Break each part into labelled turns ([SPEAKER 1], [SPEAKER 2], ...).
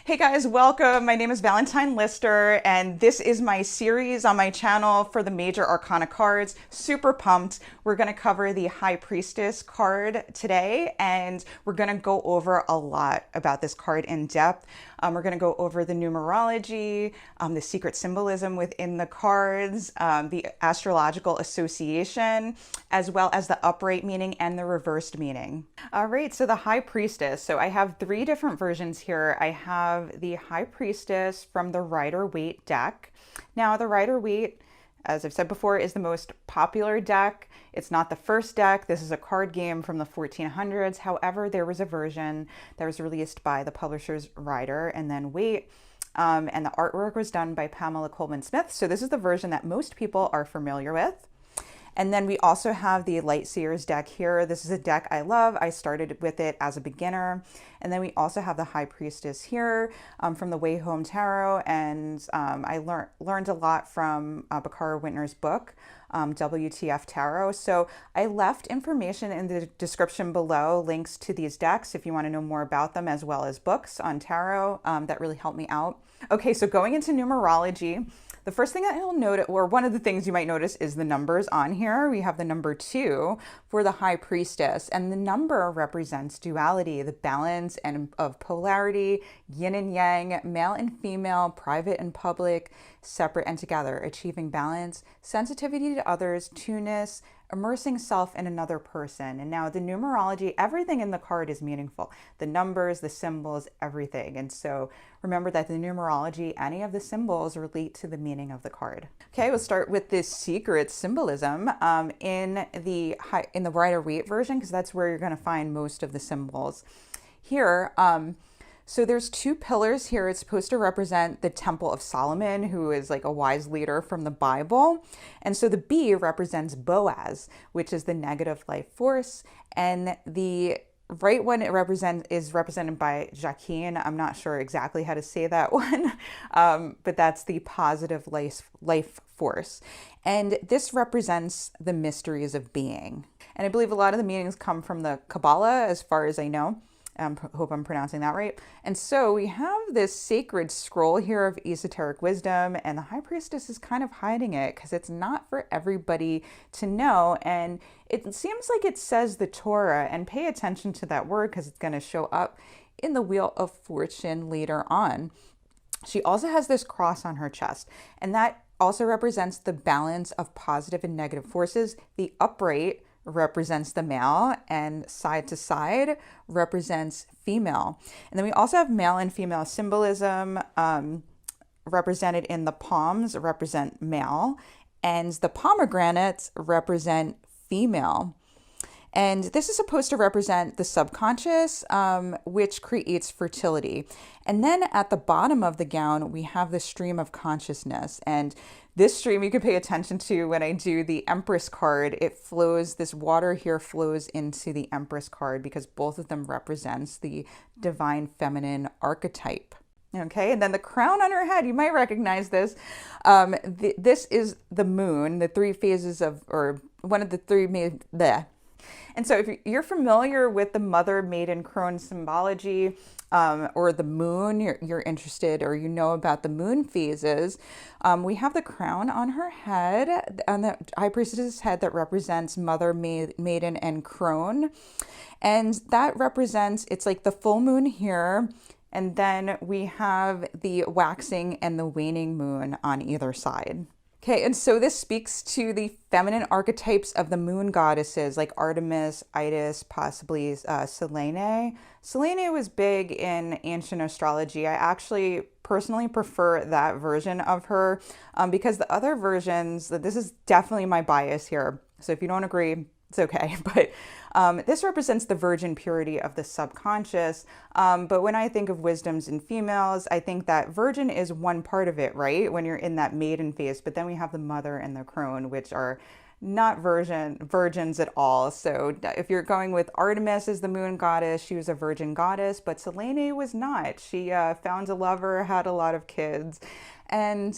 [SPEAKER 1] Hey guys, welcome. My name is Valentine Lister, and this is my series on my channel for the major arcana cards. Super pumped. We're going to cover the High Priestess card today, and we're going to go over a lot about this card in depth. We're going to go over the numerology, the secret symbolism within the cards, the astrological association, as well as the upright meaning and the reversed meaning. All right, so the High Priestess. So I have three different versions here. I have the High Priestess from the Rider-Waite deck. Now, the Rider-Waite, as I've said before, is the most popular deck. It's not the first deck. This is a card game from the 1400s. However, there was a version that was released by the publishers Rider and then Waite, and the artwork was done by Pamela Coleman Smith. So this is the version that most people are familiar with. And then we also have the Light Seers deck here. This is a deck I love. I started with it as a beginner. And then we also have the High Priestess here from the Way Home Tarot. And I learned a lot from Bakara Wintner's book, WTF Tarot. So I left information in the description below, links to these decks if you want to know more about them, as well as books on tarot that really helped me out. Okay, so going into numerology, the first thing that you'll notice, or one of the things you might notice, is the numbers on here. We have the number 2 for the High Priestess, and the number represents duality, the balance and of polarity, yin and yang, male and female, private and public, separate and together, achieving balance, sensitivity to others, two-ness, immersing self in another person. And now the numerology, everything in the card is meaningful. The numbers, the symbols, everything. And so remember that the numerology, any of the symbols relate to the meaning of the card. Okay, we'll start with this secret symbolism in the Rider-Waite version, because that's where you're going to find most of the symbols. Here, so there's 2 pillars here. It's supposed to represent the Temple of Solomon, who is like a wise leader from the Bible. And so the B represents Boaz, which is the negative life force. And the right one is represented by Jacqueline. I'm not sure exactly how to say that one, but that's the positive life force. And this represents the mysteries of being. And I believe a lot of the meanings come from the Kabbalah, as far as I know. Hope I'm pronouncing that right. And so we have this sacred scroll here of esoteric wisdom, and the High Priestess is kind of hiding it because it's not for everybody to know. And it seems like it says the Torah, and pay attention to that word because it's going to show up in the Wheel of Fortune later on. She also has this cross on her chest, and that also represents the balance of positive and negative forces. The upright represents the male, and side to side represents female. And then we also have male and female symbolism represented in the palms represent male, and the pomegranates represent female. And this is supposed to represent the subconscious, which creates fertility. And then at the bottom of the gown, we have the stream of consciousness. And this stream you can pay attention to when I do the Empress card. It flows, this water here flows into the Empress card because both of them represents the divine feminine archetype. Okay, and then the crown on her head, you might recognize this. This is the moon, the 3 phases of, or one of the 3 And so if you're familiar with the mother, maiden, crone symbology, or the moon, you're interested, or you know about the moon phases, we have the crown on her head, on the High Priestess's head, that represents mother, maiden, and crone. And that represents, it's like the full moon here, and then we have the waxing and the waning moon on either side. Okay, and so this speaks to the feminine archetypes of the moon goddesses like Artemis, Isis, possibly Selene. Selene was big in ancient astrology. I actually personally prefer that version of her because the other versions, this is definitely my bias here. So if you don't agree, it's okay. But this represents the virgin purity of the subconscious. But when I think of wisdoms in females, I think that virgin is one part of it, right? When you're in that maiden phase. But then we have the mother and the crone, which are not virgins at all. So if you're going with Artemis as the moon goddess, she was a virgin goddess, but Selene was not. She found a lover, had a lot of kids. And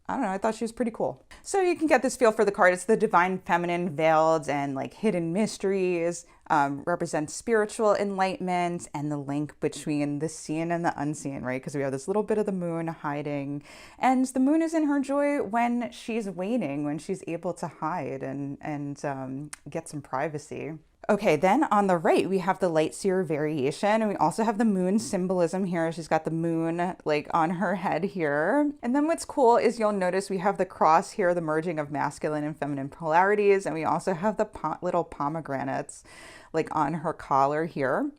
[SPEAKER 1] I don't know, I thought she was pretty cool. So you can get this feel for the card. It's the divine feminine, veiled and like hidden mysteries, represents spiritual enlightenment and the link between the seen and the unseen, right? Because we have this little bit of the moon hiding, and the moon is in her joy when she's waning, when she's able to hide and get some privacy. Okay, then on the right, we have the light seer variation, and we also have the moon symbolism here. She's got the moon like on her head here. And then what's cool is you'll notice we have the cross here, the merging of masculine and feminine polarities, and we also have the little pomegranates like on her collar here.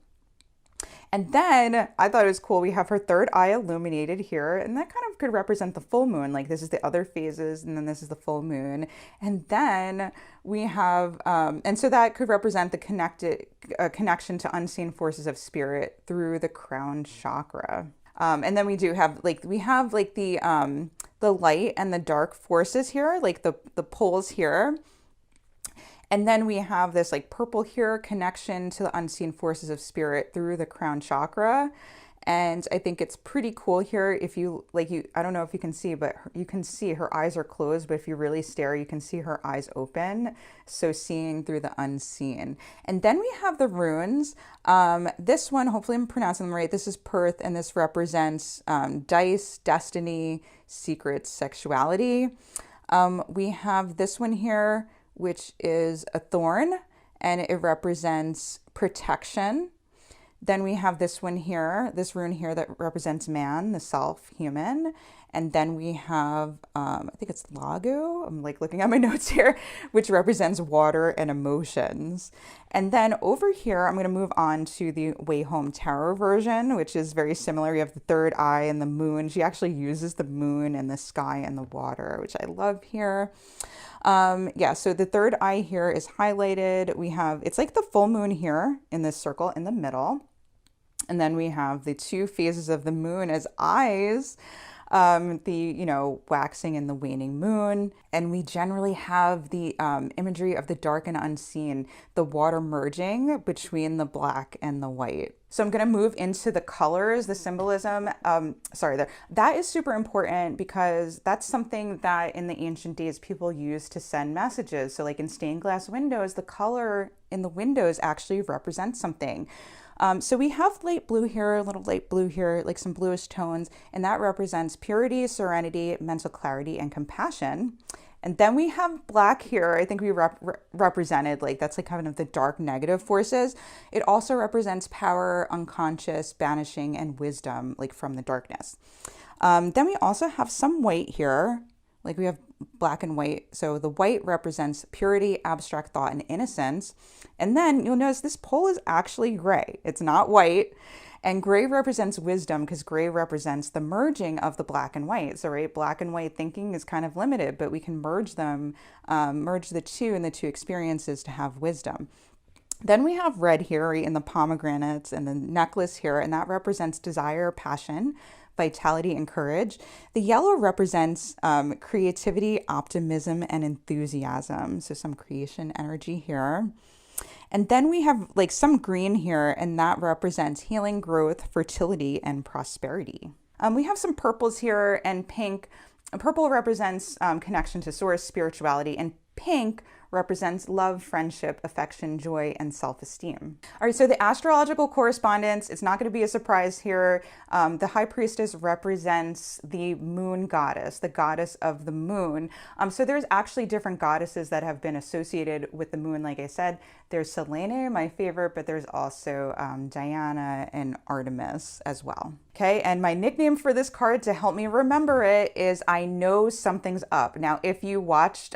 [SPEAKER 1] And then I thought it was cool, we have her third eye illuminated here, and that kind of could represent the full moon. Like this is the other phases, and then this is the full moon. And then we have, and so that could represent the connection to unseen forces of spirit through the crown chakra. And then we do have the light and the dark forces here, like the poles here. And then we have this like purple here, connection to the unseen forces of spirit through the crown chakra. And I think it's pretty cool here. If you I don't know if you can see, but you can see her eyes are closed, but if you really stare, you can see her eyes open. So seeing through the unseen. And then we have the runes. This one, hopefully I'm pronouncing them right. This is Perth, and this represents dice, destiny, secrets, sexuality. We have this one here, which is a thorn, and it represents protection. Then we have this one here, this rune here that represents man, the self, human. And then we have, I think it's Lagu, I'm like looking at my notes here, which represents water and emotions. And then over here, I'm going to move on to the Way Home Tarot version, which is very similar. You have the third eye and the moon. She actually uses the moon and the sky and the water, which I love here. Yeah, so the third eye here is highlighted. We have, it's like the full moon here in this circle in the middle. And then we have the two phases of the moon as eyes, the, waxing and the waning moon. And we generally have the imagery of the dark and unseen, the water merging between the black and the white. So I'm going to move into the colors, the symbolism. That is super important because that's something that in the ancient days people used to send messages. So like in stained glass windows, the color in the windows actually represents something. So we have light blue here, a little light blue here, like some bluish tones, and that represents purity, serenity, mental clarity, and compassion. And then we have black here. I think we represented, like, that's like kind of the dark negative forces. It also represents power, unconscious, banishing, and wisdom, like from the darkness. Then we also have some white here. Like we have black and white. So the white represents purity, abstract thought, and innocence. And then you'll notice this pole is actually gray. It's not white. And gray represents wisdom because gray represents the merging of the black and white. So, right, black and white thinking is kind of limited, but we can merge them, merge the two and the two experiences to have wisdom. Then we have red here in the pomegranates and the necklace here, and that represents desire, passion, vitality, and courage. The yellow represents creativity, optimism, and enthusiasm. So some creation energy here. And then we have like some green here, and that represents healing, growth, fertility, and prosperity. We have some purples here and pink. Purple represents connection to source, spirituality, and pink represents love, friendship, affection, joy, and self-esteem. All right, so the astrological correspondence, it's not going to be a surprise here. The high priestess represents the moon goddess, the goddess of the moon. So there's actually different goddesses that have been associated with the moon. Like I said, there's Selene, my favorite, but there's also Diana and Artemis as well. Okay, and my nickname for this card to help me remember it is I know something's up. Now, if you watched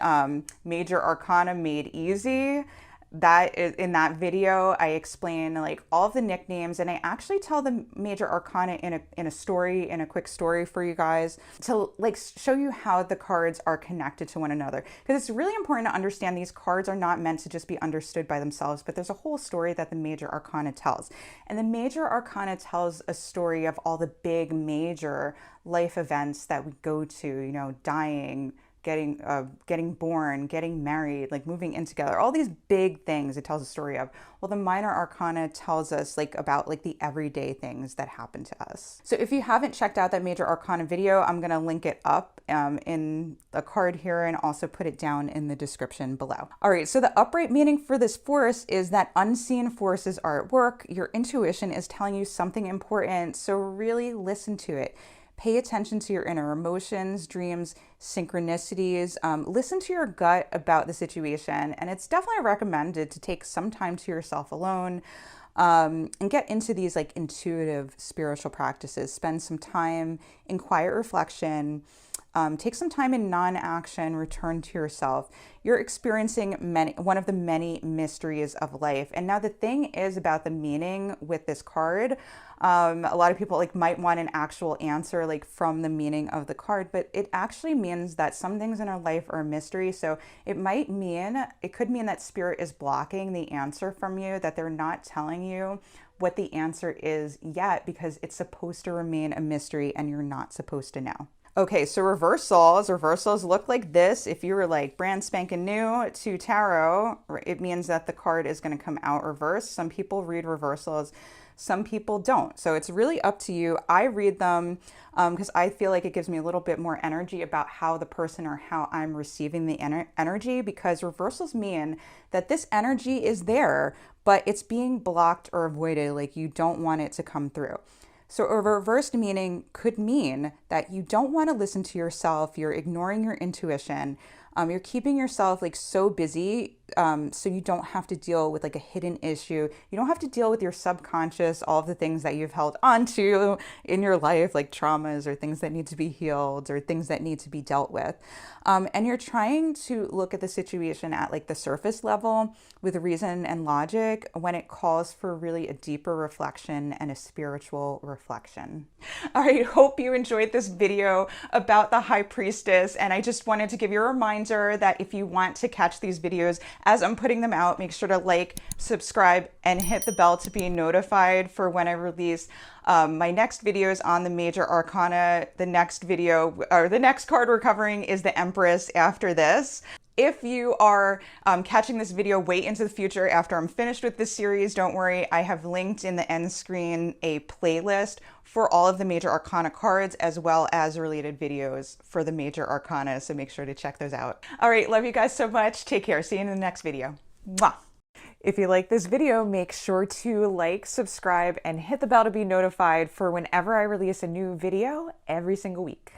[SPEAKER 1] Major Arcana Made Easy, that is in that video, I explain like all of the nicknames, and I actually tell the major arcana in a quick story for you guys to like show you how the cards are connected to one another, because it's really important to understand these cards are not meant to just be understood by themselves, but there's a whole story that the major arcana tells. And the major arcana tells a story of all the big major life events that we go to, dying, getting born, getting married, like moving in together, all these big things it tells a story of. Well, the minor arcana tells us like about like the everyday things that happen to us. So if you haven't checked out that major arcana video, I'm going to link it up in a card here and also put it down in the description below. All right, so the upright meaning for this force is that unseen forces are at work. Your intuition is telling you something important, so really listen to it. Pay attention to your inner emotions, dreams, synchronicities. Listen to your gut about the situation. And it's definitely recommended to take some time to yourself alone and get into these like intuitive spiritual practices. Spend some time in quiet reflection. Take some time in non-action, return to yourself. You're experiencing one of the many mysteries of life. And now the thing is about the meaning with this card. A lot of people like might want an actual answer like from the meaning of the card, but it actually means that some things in our life are a mystery. So it could mean that spirit is blocking the answer from you, that they're not telling you what the answer is yet because it's supposed to remain a mystery and you're not supposed to know. Okay, so reversals look like this. If you were like brand spanking new to tarot, it means that the card is going to come out reversed. Some people read reversals, some people don't. So it's really up to you. I read them because I feel like it gives me a little bit more energy about how the person or how I'm receiving the energy, because reversals mean that this energy is there, but it's being blocked or avoided, like you don't want it to come through. So a reversed meaning could mean that you don't want to listen to yourself, you're ignoring your intuition, you're keeping yourself like so busy so you don't have to deal with like a hidden issue. You don't have to deal with your subconscious, all of the things that you've held onto in your life, like traumas or things that need to be healed or things that need to be dealt with. And you're trying to look at the situation at like the surface level with reason and logic when it calls for really a deeper reflection and a spiritual reflection. All right, hope you enjoyed this video about the High Priestess. And I just wanted to give you a reminder that if you want to catch these videos as I'm putting them out, make sure to like, subscribe, and hit the bell to be notified for when I release my next videos on the major arcana. The next video, or the next card we're covering, is the Empress after this. If you are catching this video way into the future after I'm finished with this series, don't worry, I have linked in the end screen a playlist for all of the major arcana cards as well as related videos for the major arcana, so make sure to check those out. All right, love you guys so much. Take care. See you in the next video. Mwah. If you like this video, make sure to like, subscribe, and hit the bell to be notified for whenever I release a new video every single week.